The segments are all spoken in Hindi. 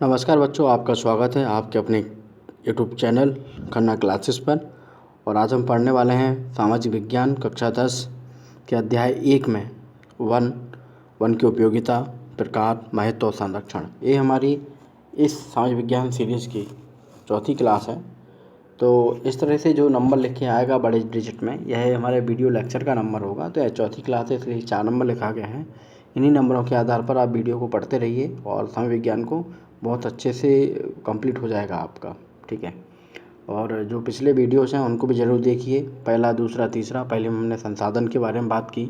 नमस्कार बच्चों, आपका स्वागत है आपके अपने यूट्यूब चैनल खन्ना क्लासेस पर। और आज हम पढ़ने वाले हैं सामाजिक विज्ञान कक्षा 10 के अध्याय 1 में वन की उपयोगिता, प्रकार, महत्व और संरक्षण। ये हमारी इस सामाजिक विज्ञान सीरीज़ की चौथी क्लास है। तो इस तरह से जो नंबर लिखे आएगा बड़े डिजिट में, यह हमारे वीडियो लेक्चर का नंबर होगा। तो यह चौथी क्लास है, इसलिए 4 नंबर लिखा गया है। इन्हीं नंबरों के आधार पर आप वीडियो को पढ़ते रहिए और सामाजिक विज्ञान को बहुत अच्छे से कंप्लीट हो जाएगा आपका, ठीक है। और जो पिछले वीडियोस हैं उनको भी ज़रूर देखिए, पहला, दूसरा, तीसरा। पहले हमने संसाधन के बारे में बात की,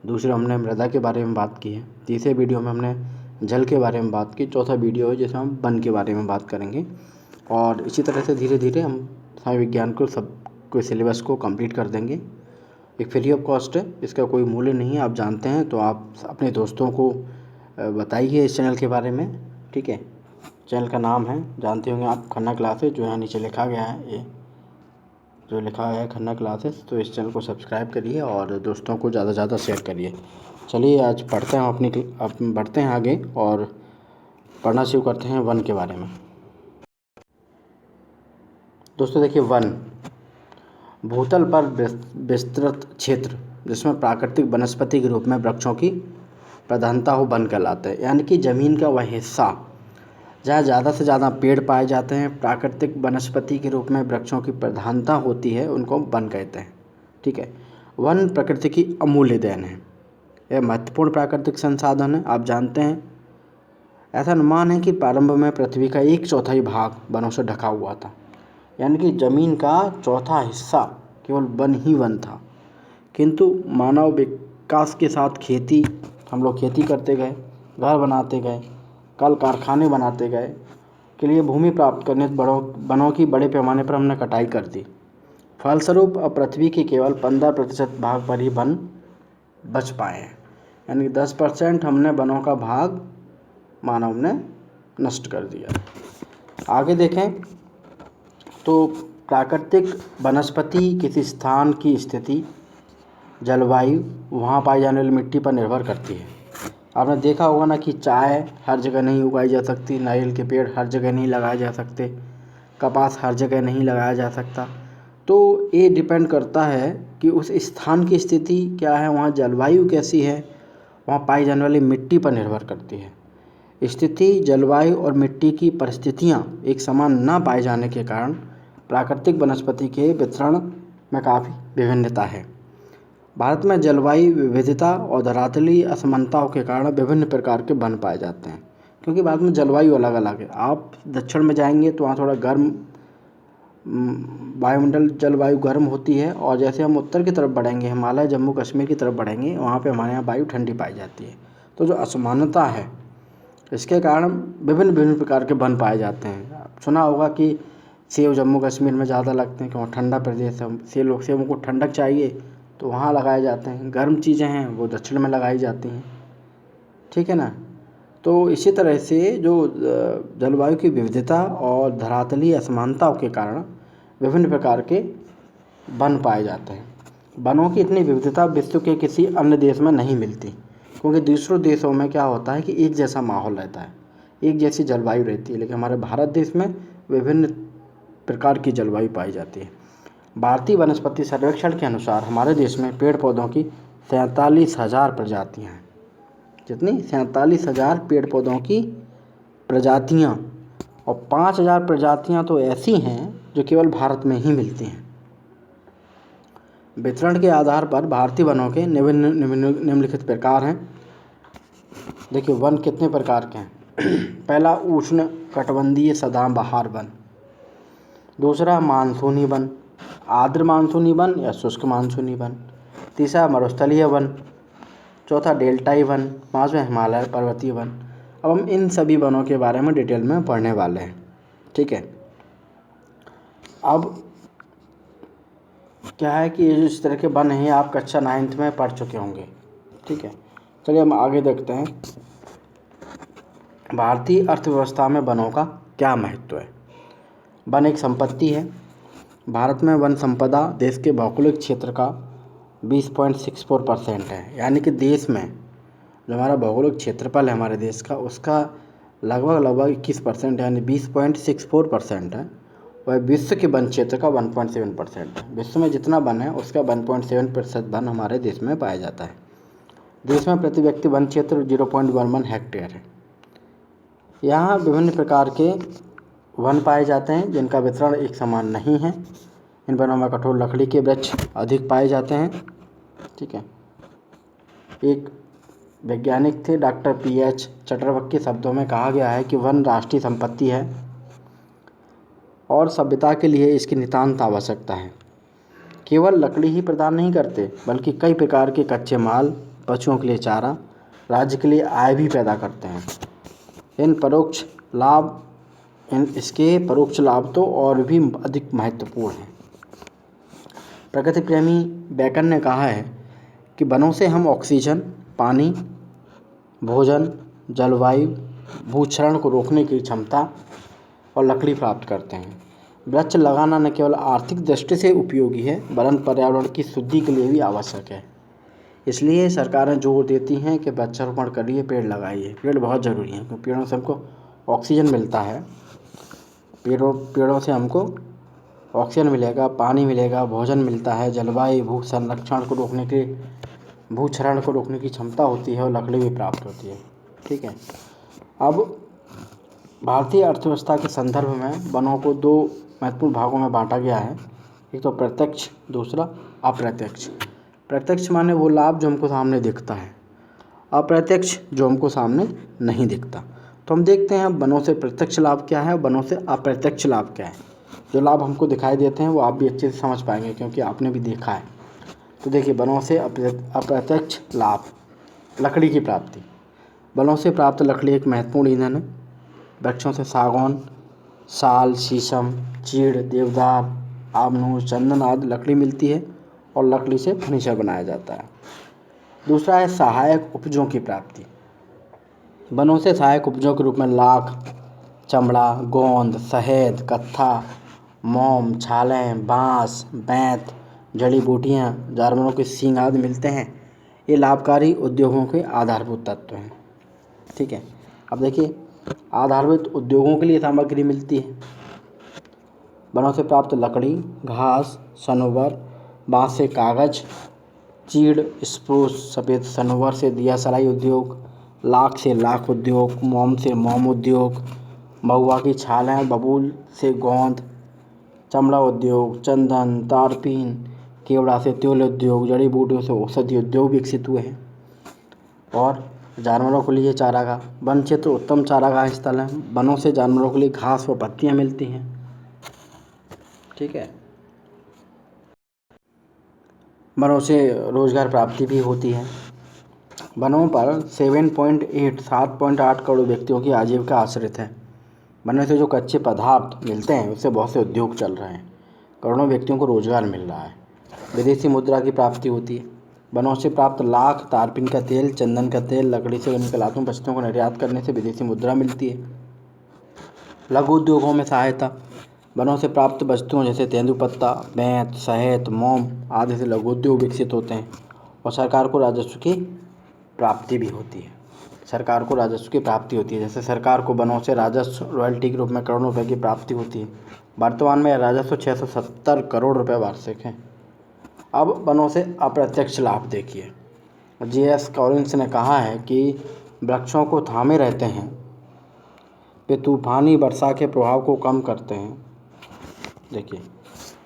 दूसरे हमने मृदा के बारे में बात की है, तीसरे वीडियो में हमने जल के बारे में बात की, चौथा वीडियो है जिसमें हम वन के बारे में बात करेंगे। और इसी तरह से धीरे धीरे हम सामाजिक विज्ञान को कोई सिलेबस को कंप्लीट कर देंगे। एक फ्री ऑफ कॉस्ट है, इसका कोई मूल्य नहीं है, आप जानते हैं। तो आप अपने दोस्तों को बताइए इस चैनल के बारे में, ठीक है। चैनल का नाम है, जानते होंगे आप, खन्ना क्लासेस, जो यहाँ नीचे लिखा गया है, ये जो लिखा है खन्ना क्लासेस। तो इस चैनल को सब्सक्राइब करिए और दोस्तों को ज़्यादा से ज़्यादा शेयर करिए। चलिए आज पढ़ते हैं बढ़ते हैं आगे और पढ़ना शुरू करते हैं वन के बारे में। दोस्तों देखिए, वन भूतल पर विस्तृत क्षेत्र जिसमें प्राकृतिक वनस्पति के रूप में वृक्षों की प्रधानता हो, वन कहलाते हैं। यानी कि ज़मीन का वह हिस्सा जहाँ ज़्यादा से ज़्यादा पेड़ पाए जाते हैं, प्राकृतिक वनस्पति के रूप में वृक्षों की प्रधानता होती है, उनको वन कहते हैं, ठीक है। वन प्रकृति की अमूल्य देन है, यह महत्वपूर्ण प्राकृतिक संसाधन है। आप जानते हैं, ऐसा अनुमान है कि प्रारंभ में पृथ्वी का 1/4 भाग वनों से ढका हुआ था। यानी कि ज़मीन का चौथा हिस्सा केवल वन ही वन था। किंतु मानव विकास के साथ हम लोग खेती करते गए, घर बनाते गए, कल कारखाने बनाते गए, के लिए भूमि प्राप्त करने वनों की बड़े पैमाने पर हमने कटाई कर दी। फलस्वरूप अब पृथ्वी के केवल 15% भाग पर ही वन बच पाए हैं। यानी 10% हमने वनों का भाग मानव ने नष्ट कर दिया। आगे देखें तो प्राकृतिक वनस्पति किसी स्थान की स्थिति, जलवायु, वहाँ पाई जाने वाली मिट्टी पर निर्भर करती है। आपने देखा होगा ना कि चाय हर जगह नहीं उगाई जा सकती, नारियल के पेड़ हर जगह नहीं लगाए जा सकते, कपास हर जगह नहीं लगाया जा सकता। तो ये डिपेंड करता है कि उस स्थान की स्थिति क्या है, वहाँ जलवायु कैसी है, वहाँ पाई जाने वाली मिट्टी पर निर्भर करती है। स्थिति, जलवायु और मिट्टी की परिस्थितियाँ एक समान न पाए जाने के कारण प्राकृतिक वनस्पति के वितरण में काफ़ी विभिन्नता है। भारत में जलवायु विविधता और धरातलीय असमानताओं के कारण विभिन्न प्रकार के वन पाए जाते हैं, क्योंकि भारत में जलवायु अलग अलग है। आप दक्षिण में जाएंगे तो वहाँ थोड़ा गर्म वायुमंडल, जलवायु गर्म होती है, और जैसे हम उत्तर की तरफ बढ़ेंगे, हिमालय, जम्मू कश्मीर की तरफ बढ़ेंगे, वहाँ पे हमारे यहाँ वायु ठंडी पाई जाती है। तो जो असमानता है, इसके कारण विभिन्न विभिन्न प्रकार के वन पाए जाते हैं। सुना होगा कि सेब जम्मू कश्मीर में ज़्यादा लगते हैं, क्योंकि ठंडा प्रदेश है, सेबों को ठंडक चाहिए तो वहाँ लगाए जाते हैं। गर्म चीज़ें हैं वो दक्षिण में लगाई जाती हैं, ठीक है ना। तो इसी तरह से जो जलवायु की विविधता और धरातलीय असमानताओं के कारण विभिन्न प्रकार के वन पाए जाते हैं। वनों की इतनी विविधता विश्व के किसी अन्य देश में नहीं मिलती, क्योंकि दूसरों देशों में क्या होता है कि एक जैसा माहौल रहता है, एक जैसी जलवायु रहती है, लेकिन हमारे भारत देश में विभिन्न प्रकार की जलवायु पाई जाती है। भारतीय वनस्पति सर्वेक्षण के अनुसार हमारे देश में पेड़ पौधों की 47,000 प्रजातियाँ हैं। कितनी? 47,000 पेड़ पौधों की प्रजातियाँ, और 5,000 प्रजातियाँ तो ऐसी हैं जो केवल भारत में ही मिलती हैं। वितरण के आधार पर भारतीय वनों के निम्नलिखित प्रकार हैं। देखिए, वन कितने प्रकार के हैं। पहला, उष्ण कटिबंधीय सदाबहार वन। दूसरा, मानसूनी वन, आर्द्र मानसूनी वन या शुष्क मानसूनी वन। तीसरा, मरुस्थलीय वन। चौथा, डेल्टाई वन। पाँचवा, हिमालय पर्वतीय वन। अब हम इन सभी वनों के बारे में डिटेल में पढ़ने वाले हैं, ठीक है। अब क्या है कि ये इस तरह के वन हैं, आप कक्षा 9th में पढ़ चुके होंगे, ठीक है। चलिए हम आगे देखते हैं, भारतीय अर्थव्यवस्था में वनों का क्या महत्व है। वन एक संपत्ति है। भारत में वन संपदा देश के भौगोलिक क्षेत्र का 20.64% है। यानी कि देश में जो हमारा भौगोलिक क्षेत्रफल है हमारे देश का, उसका लगभग 21% यानी 20.64% है। वह विश्व के वन क्षेत्र का 1.7% है। विश्व में जितना वन है उसका 1.7% वन हमारे देश में पाया जाता है। देश में प्रति व्यक्ति वन क्षेत्र 0.11 हेक्टेयर है। यहाँ विभिन्न प्रकार के वन पाए जाते हैं जिनका वितरण एक समान नहीं है। इन वनों में कठोर लकड़ी के वृक्ष अधिक पाए जाते हैं। ठीक है। एक वैज्ञानिक थे डॉक्टर PH चटर्वक के शब्दों में कहा गया है कि वन राष्ट्रीय संपत्ति है और सभ्यता के लिए इसकी नितांत आवश्यकता है। केवल लकड़ी ही प्रदान नहीं करते बल्कि कई प्रकार के कच्चे माल, पशुओं के लिए चारा, राज्य के लिए आय भी पैदा करते हैं। इसके परोक्ष लाभ तो और भी अधिक महत्वपूर्ण हैं। प्रकृति प्रेमी बेकन ने कहा है कि वनों से हम ऑक्सीजन, पानी, भोजन, जलवायु, भूक्षरण को रोकने की क्षमता और लकड़ी प्राप्त करते हैं। वृक्ष लगाना न केवल आर्थिक दृष्टि से उपयोगी है वरन पर्यावरण की शुद्धि के लिए भी आवश्यक है। इसलिए सरकारें जोर देती हैं कि वृक्षारोपण करिए, पेड़ लगाइए। पेड़ बहुत ज़रूरी हैं क्योंकि पेड़ों से हमको ऑक्सीजन मिलता है। पेड़ों से हमको ऑक्सीजन मिलेगा, पानी मिलेगा, भोजन मिलता है, जलवायु, भूक्षरण को रोकने की क्षमता होती है और लकड़ी भी प्राप्त होती है। ठीक है। अब भारतीय अर्थव्यवस्था के संदर्भ में वनों को दो महत्वपूर्ण भागों में बांटा गया है। एक तो प्रत्यक्ष, दूसरा अप्रत्यक्ष। प्रत्यक्ष माने वो लाभ जो हमको सामने दिखता है, अप्रत्यक्ष जो हमको सामने नहीं दिखता। तो हम देखते हैं वनों से प्रत्यक्ष लाभ क्या है, वनों से अप्रत्यक्ष लाभ क्या है। जो लाभ हमको दिखाई देते हैं वो आप भी अच्छे से समझ पाएंगे क्योंकि आपने भी देखा है। तो देखिए, वनों से अप्रत्यक्ष लाभ, लकड़ी की प्राप्ति। वनों से प्राप्त लकड़ी एक महत्वपूर्ण ईंधन है। वृक्षों से सागौन, साल, शीशम, चीड़, देवदार, आमनूस, चंदन आदि लकड़ी मिलती है और लकड़ी से फर्नीचर बनाया जाता है। दूसरा है सहायक उपजों की प्राप्ति। वनों से सहायक उपजों के रूप में लाख, चमड़ा, गोंद, शहद, कत्था, मोम, छालें, बांस, बेंत, जड़ी बूटियाँ, जानवरों के सींग आदि मिलते हैं। ये लाभकारी उद्योगों के आधारभूत तत्व हैं। ठीक है। अब देखिए, आधारभूत उद्योगों के लिए सामग्री मिलती है। वनों से प्राप्त लकड़ी, घास, सनोवर, बांस से कागज, चीड़, स्प्रूस, सफ़ेद सनोवर से दिया सलाई उद्योग, लाख से लाख उद्योग, मोम से मोम उद्योग, महुआ की छालें, बबूल से गोंद, चमड़ा उद्योग, चंदन, तारपीन, केवड़ा से तेल उद्योग, जड़ी बूटियों से औषधि उद्योग विकसित हुए हैं। और जानवरों के लिए चारागाह। वन क्षेत्र उत्तम चारागाह स्थल है। वनों से जानवरों के लिए घास व पत्तियाँ मिलती हैं। ठीक है। वनों से रोजगार प्राप्ति भी होती है। वनों पर 7.8 करोड़ व्यक्तियों की आजीविका आश्रित है। वनों से जो कच्चे पदार्थ मिलते हैं उससे बहुत से उद्योग चल रहे हैं। करोड़ों व्यक्तियों को रोजगार मिल रहा है। विदेशी मुद्रा की प्राप्ति होती है। वनों से प्राप्त लाख, तारपीन का तेल, चंदन का तेल, लकड़ी से बनी कलात्मक वस्तुओं को निर्यात करने से विदेशी मुद्रा मिलती है। लघु उद्योगों में सहायता। वनों से प्राप्त वस्तुओं जैसे तेंदुपत्ता, बेंत, शहद, मोम आदि से लघु उद्योग विकसित होते हैं और सरकार को राजस्व की प्राप्ति भी होती है। जैसे सरकार को वनों से राजस्व रॉयल्टी के रूप में करोड़ों रुपए की प्राप्ति होती है। वर्तमान में राजस्व 670 करोड़ रुपए वार्षिक है। अब वनों से अप्रत्यक्ष लाभ देखिए। J.S. कॉलिंस ने कहा है कि वृक्षों को थामे रहते हैं, वे तूफानी वर्षा के प्रभाव को कम करते हैं। देखिए,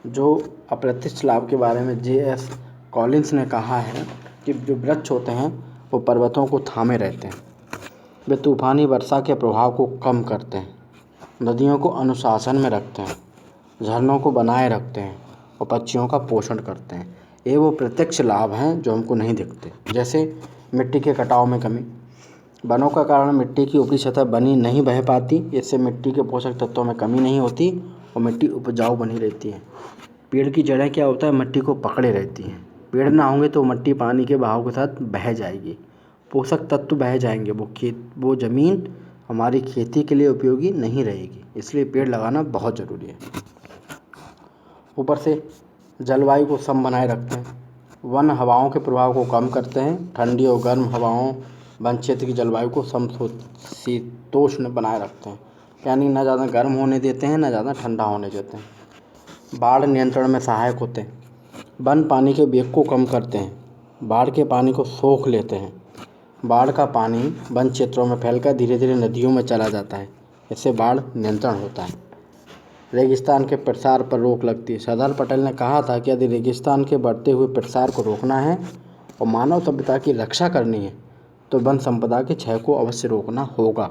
जो अप्रत्यक्ष लाभ के बारे में J.S. कॉलिंस ने कहा है कि जो वृक्ष होते हैं वो पर्वतों को थामे रहते हैं, वे तूफानी वर्षा के प्रभाव को कम करते हैं, नदियों को अनुशासन में रखते हैं, झरनों को बनाए रखते हैं और पक्षियों का पोषण करते हैं। ये वो प्रत्यक्ष लाभ हैं जो हमको नहीं दिखते। जैसे मिट्टी के कटाव में कमी। वनों का कारण मिट्टी की ऊपरी सतह बनी नहीं बह पाती, इससे मिट्टी के पोषक तत्वों में कमी नहीं होती और मिट्टी उपजाऊ बनी रहती है। पेड़ की जड़ें क्या होता है, मिट्टी को पकड़े रहती हैं। पेड़ ना होंगे तो मिट्टी पानी के बहाव के साथ बह जाएगी, पोषक तत्व बह जाएंगे, वो ज़मीन हमारी खेती के लिए उपयोगी नहीं रहेगी। इसलिए पेड़ लगाना बहुत ज़रूरी है। ऊपर से जलवायु को सम बनाए रखते हैं। वन हवाओं के प्रभाव को कम करते हैं। ठंडी और गर्म हवाओं वन क्षेत्र की जलवायु को समशीतोष्ण बनाए रखते हैं, यानी ना ज़्यादा गर्म होने देते हैं ना ज़्यादा ठंडा होने देते हैं। बाढ़ नियंत्रण में सहायक होते हैं। वन पानी के वेग को कम करते हैं, बाढ़ के पानी को सोख लेते हैं। बाढ़ का पानी वन क्षेत्रों में फैलकर धीरे धीरे नदियों में चला जाता है, इससे बाढ़ नियंत्रण होता है। रेगिस्तान के प्रसार पर रोक लगती है। सरदार पटेल ने कहा था कि यदि रेगिस्तान के बढ़ते हुए प्रसार को रोकना है और मानव सभ्यता की रक्षा करनी है तो वन संपदा के क्षय को अवश्य रोकना होगा।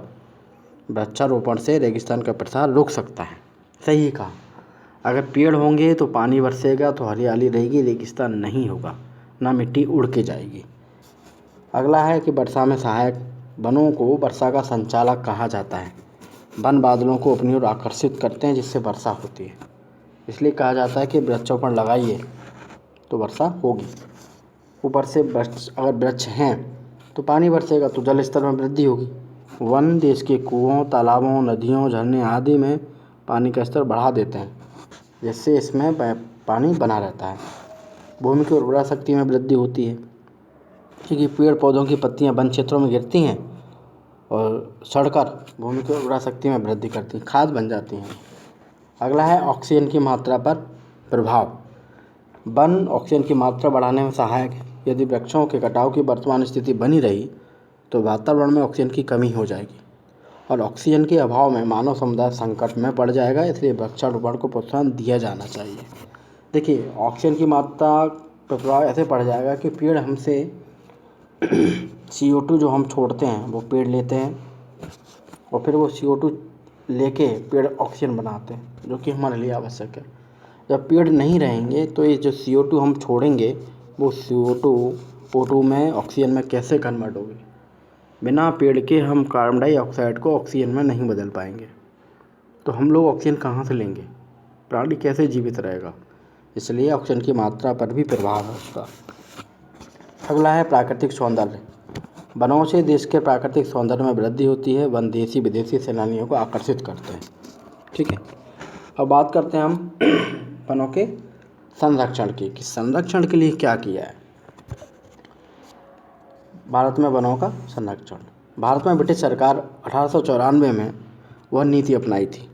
वृक्षारोपण से रेगिस्तान का प्रसार रुक सकता है। सही कहा, अगर पेड़ होंगे तो पानी बरसेगा, तो हरियाली रहेगी, रेगिस्तान नहीं होगा, ना मिट्टी उड़ के जाएगी। अगला है कि वर्षा में सहायक। वनों को वर्षा का संचालक कहा जाता है। वन बादलों को अपनी ओर आकर्षित करते हैं, जिससे वर्षा होती है। इसलिए कहा जाता है कि वृक्षारोपण लगाइए तो वर्षा होगी। ऊपर से अगर वृक्ष हैं तो पानी बरसेगा, तो जल स्तर में वृद्धि होगी। वन देश के कुओं, तालाबों, नदियों, झरने आदि में पानी का स्तर बढ़ा देते हैं, जिससे इसमें पानी बना रहता है। भूमि की उर्वरा शक्ति में वृद्धि होती है, क्योंकि पेड़ पौधों की पत्तियां वन क्षेत्रों में गिरती हैं और सड़कर भूमि की उर्वरा शक्ति में वृद्धि करती हैं, खाद बन जाती हैं। अगला है ऑक्सीजन की मात्रा पर प्रभाव। वन ऑक्सीजन की मात्रा बढ़ाने में सहायक है। यदि वृक्षों के कटाव की वर्तमान स्थिति बनी रही तो वातावरण में ऑक्सीजन की कमी हो जाएगी और ऑक्सीजन के अभाव में मानव समुदाय संकट में पड़ जाएगा। इसलिए वृक्षारोपण को प्रोत्साहन दिया जाना चाहिए। देखिए, ऑक्सीजन की मात्रा पर प्रभाव ऐसे पड़ जाएगा कि पेड़ हमसे CO2 जो हम छोड़ते हैं वो पेड़ लेते हैं और फिर वो CO2 लेके पेड़ ऑक्सीजन बनाते हैं, जो कि हमारे लिए आवश्यक है। जब पेड़ नहीं रहेंगे तो ये जो CO2 हम छोड़ेंगे वो CO2 O2 में ऑक्सीजन में कैसे कन्वर्ट होगी। बिना पेड़ के हम कार्बन डाइऑक्साइड को ऑक्सीजन में नहीं बदल पाएंगे, तो हम लोग ऑक्सीजन कहाँ से लेंगे, प्राणी कैसे जीवित रहेगा। इसलिए ऑक्सीजन की मात्रा पर भी प्रभाव है उसका। अगला है प्राकृतिक सौंदर्य। वनों से देश के प्राकृतिक सौंदर्य में वृद्धि होती है। वन देशी विदेशी सैलानियों को आकर्षित करते हैं। ठीक है, अब बात करते हैं हम वनों के संरक्षण की, कि संरक्षण के लिए क्या किया है भारत में वनों का संरक्षण। भारत में ब्रिटिश सरकार 1894 में वह नीति अपनाई थी,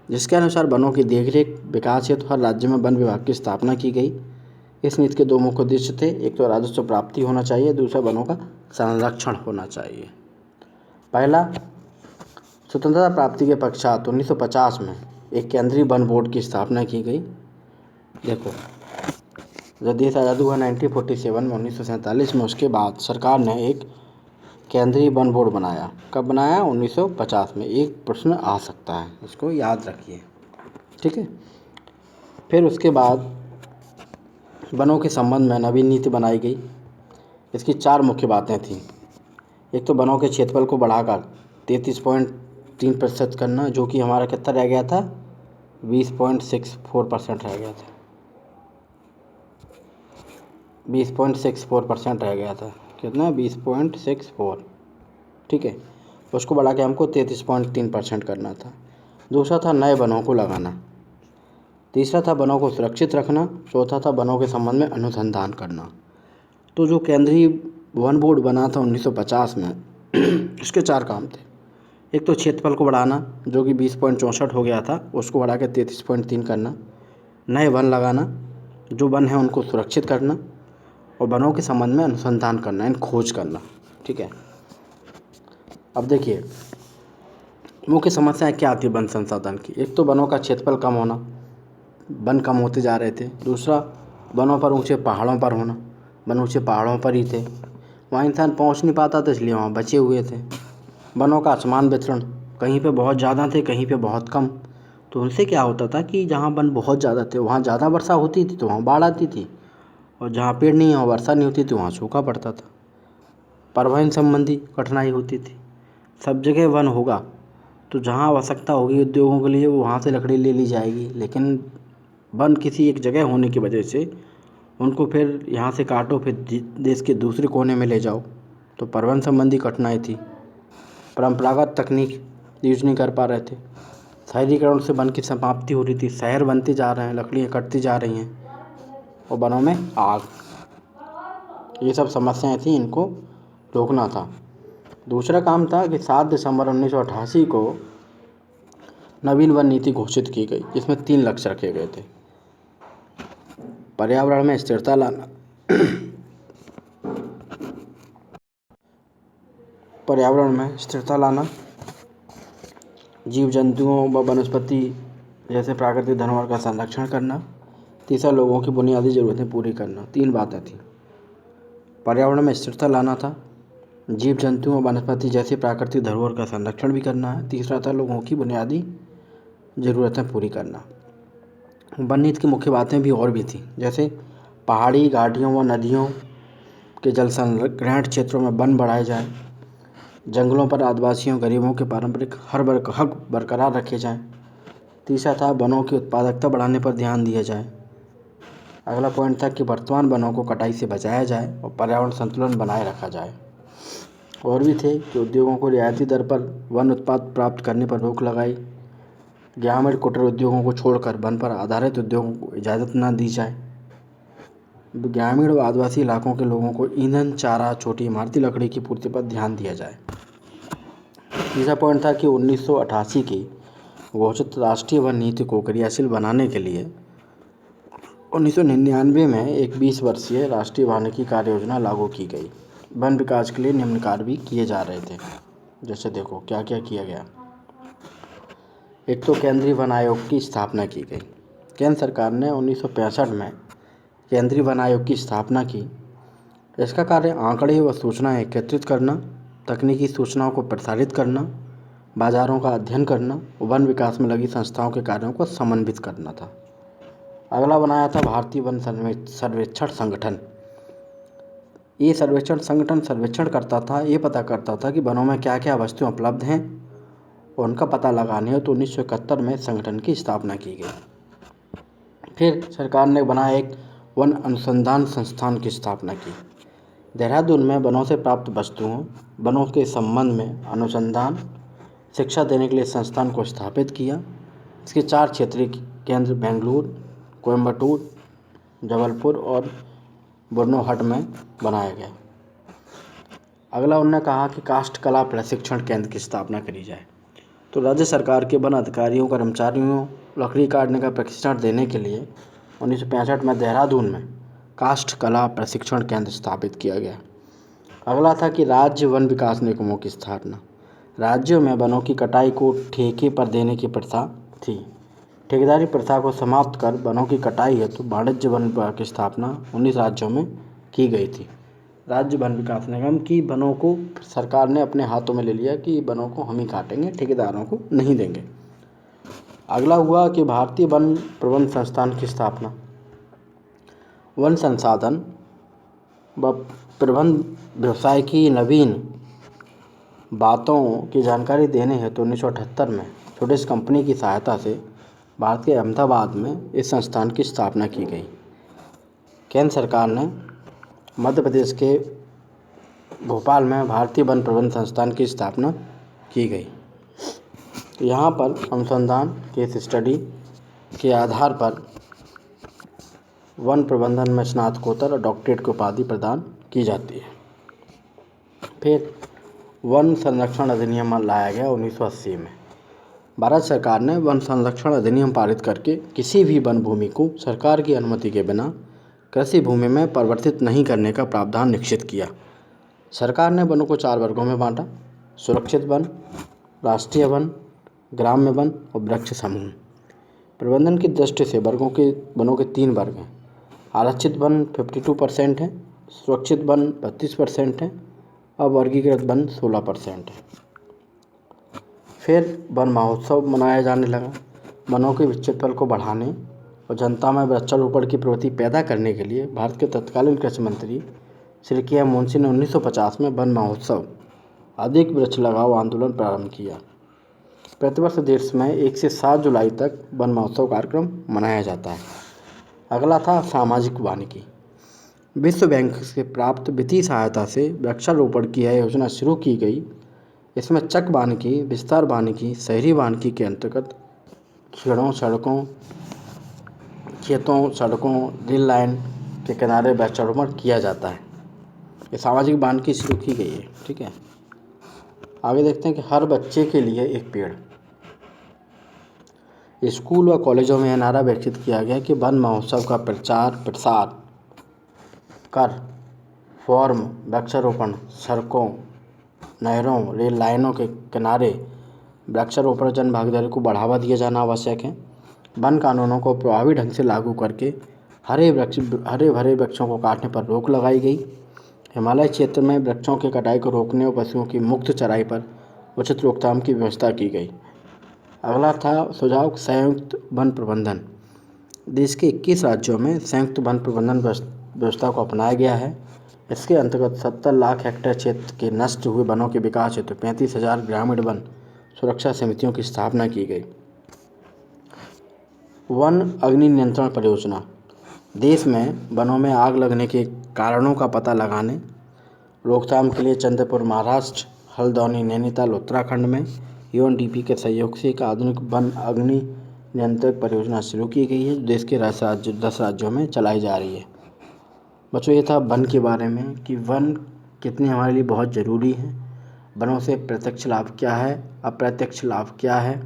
जिसके अनुसार वनों की देखरेख विकास हेतु हर राज्य में वन विभाग की स्थापना की गई। इस नीति के दो मुख्य उद्देश्य थे, एक तो राजस्व प्राप्ति होना चाहिए, दूसरा वनों का संरक्षण होना चाहिए। पहला, स्वतंत्रता प्राप्ति के पश्चात 1950 में एक केंद्रीय वन बोर्ड की स्थापना की गई। देखो, जब देश आज़ाद हुआ 1947 में, 1947 में, उसके बाद सरकार ने एक केंद्रीय वन बोर्ड बनाया। कब बनाया? 1950 में। एक प्रश्न आ सकता है, इसको याद रखिए। ठीक है, फिर उसके बाद वनों के संबंध में नवीन नीति बनाई गई। इसकी 4 मुख्य बातें थीं। एक तो वनों के क्षेत्रफल को बढ़ाकर 33.3% करना, जो कि हमारा कितना रह गया था, 20.64% रह गया था। 20.64% रह गया था। कितना? 20.64। ठीक है, उसको बढ़ा के हमको 33.3% करना था। दूसरा था नए वनों को लगाना। तीसरा था वनों को सुरक्षित रखना। चौथा था वनों के संबंध में अनुसंधान करना। तो जो केंद्रीय वन बोर्ड बना था 1950 में उसके 4 काम थे। एक तो क्षेत्रफल को बढ़ाना, जो कि 20.64 हो गया था, उसको बढ़ा के 33.3 करना। नए वन लगाना, जो वन हैं उनको सुरक्षित करना, और वनों के संबंध में अनुसंधान करना, इन खोज करना। ठीक है, अब देखिए मुख्य समस्याएं क्या आती है वन संसाधन की। एक तो वनों का क्षेत्रफल कम होना, वन कम होते जा रहे थे। दूसरा, वनों पर ऊंचे पहाड़ों पर होना, वन ऊंचे पहाड़ों पर ही थे, वहाँ इंसान पहुँच नहीं पाता था, इसलिए वहाँ बचे हुए थे। वनों का असमान वितरण, कहीं पे बहुत ज़्यादा थे, कहीं पे बहुत कम। तो उनसे क्या होता था कि जहाँ वन बहुत ज़्यादा थे वहाँ ज़्यादा वर्षा होती थी, तो वहाँ बाढ़ आती थी, और जहाँ पेड़ नहीं वहाँ वर्षा नहीं होती थी, वहाँ सूखा पड़ता था। परिवहन संबंधी कठिनाई होती थी। सब जगह वन होगा तो जहाँ आवश्यकता होगी उद्योगों के लिए वो वहाँ से लकड़ी ले ली जाएगी, लेकिन वन किसी एक जगह होने की वजह से उनको फिर यहाँ से काटो, फिर देश के दूसरे कोने में ले जाओ, तो परिवहन संबंधी कठिनाई थी। परंपरागत तकनीक यूज नहीं कर पा रहे थे। शहरीकरण से वन की समाप्ति हो रही थी, शहर बनते जा रहे हैं, लकड़ियाँ कटती जा रही हैं, और वनों में आग, ये सब समस्याएं थी, इनको रोकना था। दूसरा काम था कि 7 दिसंबर 1988 को नवीन वन नीति घोषित की गई, जिसमें 3 लक्ष्य रखे गए थे। पर्यावरण में स्थिरता लाना, जीव जंतुओं व वनस्पति जैसे प्राकृतिक धरोहर का संरक्षण करना, तीसरा लोगों की बुनियादी ज़रूरतें पूरी करना। 3 बातें थी। पर्यावरण में स्थिरता लाना था, जीव जंतुओं वनस्पति जैसी प्राकृतिक धरोहर का संरक्षण भी करना है, तीसरा था लोगों की बुनियादी ज़रूरतें पूरी करना। वन नीति की मुख्य बातें भी और भी थी, जैसे पहाड़ी घाटियों व नदियों के जल संग्रहण क्षेत्रों में वन बढ़ाए जाए, जंगलों पर आदिवासियों गरीबों के पारंपरिक हक बरकरार रखे जाएं। तीसरा था वनों की उत्पादकता बढ़ाने पर ध्यान दिया जाए। अगला पॉइंट था कि वर्तमान वनों को कटाई से बचाया जाए और पर्यावरण संतुलन बनाए रखा जाए। और भी थे कि उद्योगों को रियायती दर पर वन उत्पाद प्राप्त करने पर रोक लगाई, ग्रामीण कुटीर उद्योगों को छोड़कर वन पर आधारित उद्योगों को इजाज़त न दी जाए, ग्रामीण व आदिवासी इलाकों के लोगों को ईंधन, चारा, छोटी इमारती लकड़ी की पूर्ति पर ध्यान दिया जाए। तीसरा पॉइंट था कि 1988 की घोषित राष्ट्रीय वन नीति को क्रियाशील बनाने के लिए 1999 में एक 20 वर्षीय राष्ट्रीय वानिकी कार्य योजना लागू की गई। वन विकास के लिए निम्न कार्य भी किए जा रहे थे, जैसे देखो क्या क्या किया गया। एक तो केंद्रीय वन आयोग की स्थापना की गई। केंद्र सरकार ने 1965 में केंद्रीय वन आयोग की स्थापना की। इसका कार्य आंकड़े व सूचनाएं एकत्रित करना, तकनीकी सूचनाओं को प्रसारित करना, बाजारों का अध्ययन करना, वन विकास में लगी संस्थाओं के कार्यों को समन्वित करना था। अगला बनाया था भारतीय वन सर्वेक्षण संगठन। ये सर्वेक्षण संगठन सर्वेक्षण करता था, ये पता करता था कि वनों में क्या क्या वस्तुएं उपलब्ध हैं और उनका पता लगाने हो। तो 1971 में संगठन की स्थापना की गई। फिर सरकार ने बनाया एक वन अनुसंधान संस्थान की स्थापना की। देहरादून में वनों से प्राप्त वस्तुओं, वनों के संबंध में अनुसंधान, शिक्षा देने के लिए संस्थान को स्थापित किया। इसके 4 क्षेत्रीय केंद्र बेंगलुरु, कोयम्बटूर, जबलपुर और बुरनोहट में बनाया गया। अगला उन्होंने कहा कि काष्ठ कला प्रशिक्षण केंद्र की स्थापना करी जाए। तो राज्य सरकार के वन अधिकारियों, कर्मचारियों लकड़ी काटने का प्रशिक्षण देने के लिए 1965 में देहरादून में काष्ठ कला प्रशिक्षण केंद्र स्थापित किया गया। अगला था कि राज्य वन विकास निगमों की स्थापना। राज्यों में वनों की कटाई को ठेके पर देने की प्रथा थी। ठेकेदारी प्रथा को समाप्त कर वनों की कटाई हेतु वाणिज्य वन विभाग की स्थापना 19 राज्यों में की गई थी। राज्य वन विकास निगम की वनों को सरकार ने अपने हाथों में ले लिया कि वनों को हम ही काटेंगे, ठेकेदारों को नहीं देंगे। अगला हुआ कि भारतीय वन प्रबंध संस्थान की स्थापना। वन संसाधन व प्रबंध व्यवसाय की नवीन बातों की जानकारी देने हेतु 1978 में छोटिस कंपनी की सहायता से भारत के अहमदाबाद में इस संस्थान की स्थापना की गई। केंद्र सरकार ने मध्य प्रदेश के भोपाल में भारतीय वन प्रबंध संस्थान की स्थापना की गई। यहाँ पर अनुसंधान, केस स्टडी के आधार पर वन प्रबंधन में स्नातकोत्तर और डॉक्टरेट की उपाधि प्रदान की जाती है। फिर वन संरक्षण अधिनियम लाया गया 1980 में। भारत सरकार ने वन संरक्षण अधिनियम पारित करके किसी भी वन भूमि को सरकार की अनुमति के बिना कृषि भूमि में परिवर्तित नहीं करने का प्रावधान निश्चित किया। सरकार ने वनों को 4 वर्गों में बांटा: सुरक्षित वन, राष्ट्रीय वन, ग्राम्य वन और वृक्ष समूह। प्रबंधन की दृष्टि से वनों के 3 वर्ग हैं। आरक्षित वन 52% है, सुरक्षित वन 32% है और वर्गीकृत वन 16% है। फिर वन महोत्सव मनाया जाने लगा। वनों के विचित्रपन को बढ़ाने और जनता में वृक्षारोपण की प्रवृत्ति पैदा करने के लिए भारत के तत्कालीन कृषि मंत्री श्री के एम मुंशी ने 1950 में वन महोत्सव, अधिक वृक्ष लगाओ आंदोलन प्रारंभ किया। प्रतिवर्ष देश में 1 से 7 जुलाई तक वन महोत्सव कार्यक्रम मनाया जाता है। अगला था सामाजिक वानिकी। विश्व बैंक से प्राप्त वित्तीय सहायता से वृक्षारोपण की यह योजना शुरू की गई। इसमें चक वानिकी, विस्तार वानिकी, शहरी वानिकी के अंतर्गत खेतों, सड़कों, रेल लाइन के किनारे वृक्षारोपण किया जाता है। ये सामाजिक वानिकी शुरू की गई है। ठीक है। आगे देखते हैं कि हर बच्चे के लिए एक पेड़। स्कूल व कॉलेजों में यह नारा विकसित किया गया कि वन महोत्सव का प्रचार प्रसार कर फॉर्म वृक्षारोपण, सड़कों, नहरों, रेल लाइनों के किनारे वृक्षारोपण जन भागीदारी को बढ़ावा दिया जाना आवश्यक है। वन कानूनों को प्रभावी ढंग से लागू करके हरे भरे वृक्षों को काटने पर रोक लगाई गई। हिमालय क्षेत्र में वृक्षों की कटाई को रोकने और पशुओं की मुक्त चराई पर उचित रोकथाम की व्यवस्था की गई। अगला था सुझाव संयुक्त वन प्रबंधन। देश के 21 राज्यों में संयुक्त वन प्रबंधन व्यवस्था को अपनाया गया है। इसके अंतर्गत 70 लाख हेक्टेयर क्षेत्र के नष्ट हुए वनों के विकास हेतु 35,000 ग्रामीण वन सुरक्षा समितियों की स्थापना की गई। वन अग्नि नियंत्रण परियोजना। देश में वनों में आग लगने के कारणों का पता लगाने, रोकथाम के लिए चंद्रपुर महाराष्ट्र, हल्द्वानी नैनीताल उत्तराखंड में यूएनडीपी के सहयोग से एक आधुनिक वन अग्नि नियंत्रण परियोजना शुरू की गई है, जो देश के 10 राज्यों में चलाई जा रही है। बच्चों, ये था वन के बारे में कि वन कितने हमारे लिए बहुत ज़रूरी है, वनों से प्रत्यक्ष लाभ क्या है, अप्रत्यक्ष लाभ क्या है,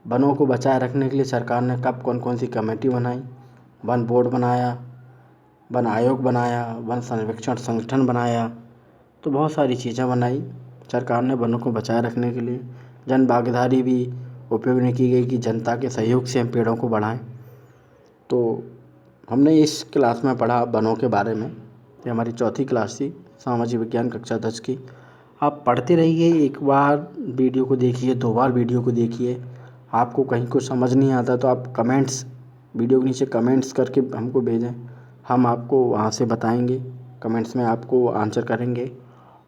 वनों को बचाए रखने के लिए सरकार ने कब कौन कौन सी कमेटी बनाई, वन बोर्ड बनाया, वन आयोग बनाया, वन सर्वेक्षण संगठन बनाया, तो बहुत सारी चीज़ें बनाई सरकार ने वनों को बचाए रखने के लिए। जन भागीदारी भी उपयोग में की गई कि जनता के सहयोग से हम पेड़ों को बढ़ाएं। तो हमने इस क्लास में पढ़ा वनों के बारे में। ये हमारी चौथी क्लास थी, सामाजिक विज्ञान कक्षा 10 की। आप पढ़ते रहिए, एक बार वीडियो को देखिए, 2 बार वीडियो को देखिए। आपको कहीं कुछ समझ नहीं आता तो आप कमेंट्स, वीडियो के नीचे कमेंट्स करके हमको भेजें, हम आपको वहाँ से बताएंगे, कमेंट्स में आपको आंसर करेंगे।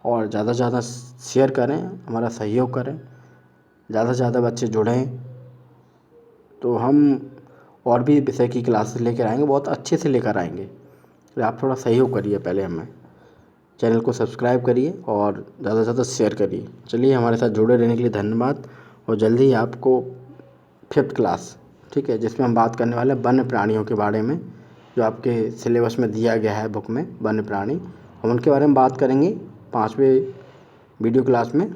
और ज़्यादा से ज़्यादा शेयर करें, हमारा सहयोग करें, ज़्यादा से ज़्यादा बच्चे जुड़ें, तो हम और भी विषय की क्लासेस लेकर आएंगे, बहुत अच्छे से लेकर आएंगे। तो आप थोड़ा सहयोग करिए, पहले हमें चैनल को सब्सक्राइब करिए और ज़्यादा से ज़्यादा शेयर करिए। चलिए, हमारे साथ जुड़े रहने के लिए धन्यवाद। और जल्दी ही आपको 5th क्लास, ठीक है, जिसमें हम बात करने वाले हैं वन्य प्राणियों के बारे में, जो आपके सिलेबस में दिया गया है बुक में, वन्य प्राणी, हम उनके बारे में बात करेंगे 5वें वीडियो क्लास में।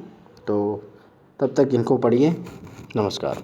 तो तब तक इनको पढ़िए। नमस्कार।